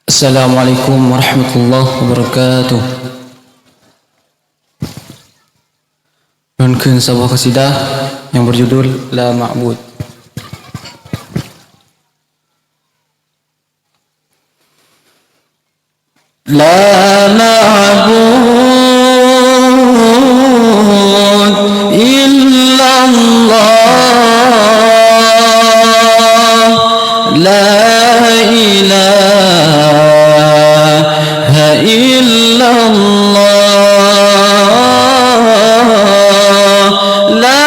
Assalamualaikum warahmatullahi wabarakatuh. Nunkeun sebuah qasidah yang berjudul La Ma'bud. La ma'bud illallah, la ilaha illallah, la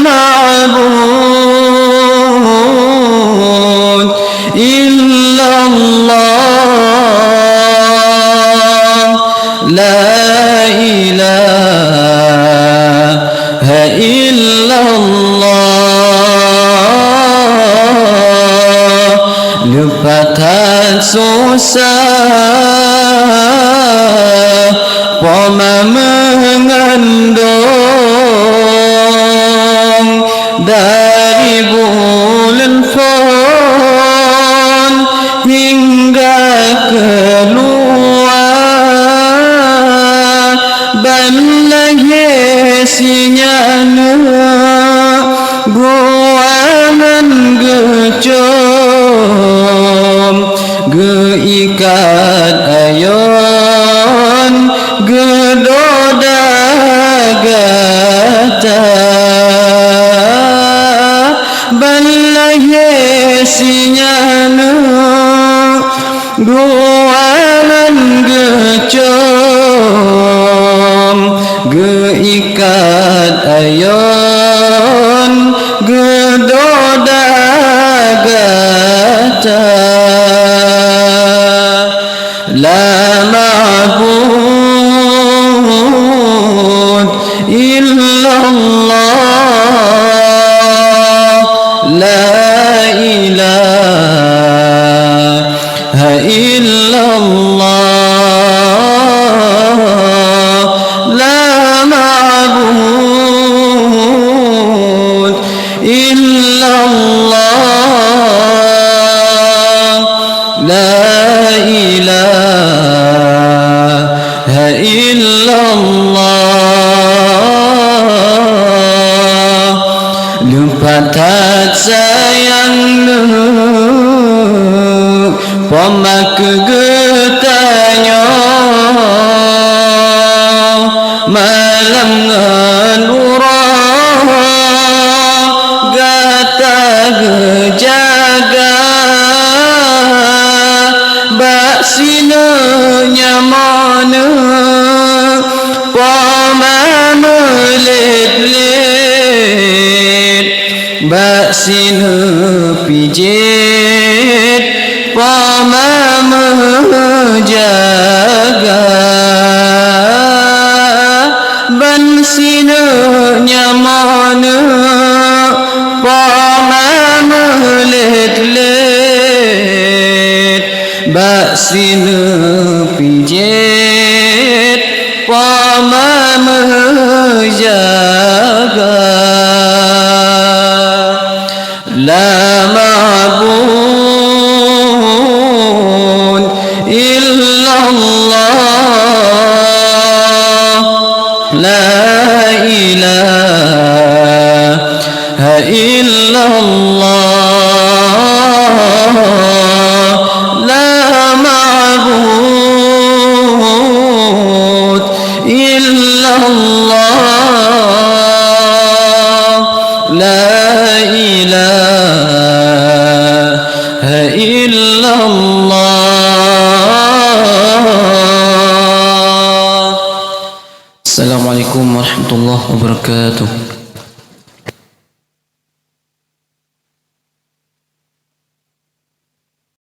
ma'bud illallah, la ilaha illallah. Lupatan susah poma mengandung dari bulan Fon hingga keluar balai sinyana guanan gecom geikat ayon gedoda gata balai sinyana guanan gecom geikat ayon gedoda gata. La ma'bud illallah, la ilaha illallah, la ma'bud illallah, la ilaha illallah. Lupatat sayang pomak getanya malam ngelurah gata gejaga baksina nyamana poma melet-let baksina pijet poma menjaga baksina nyamana poma melet-let baksina pijet poma menjaga. La ma'bud illallah, la ilaha illallah, la ma'bud illallah, la ilaha illallah. Assalamualaikum warahmatullahi wabarakatuh.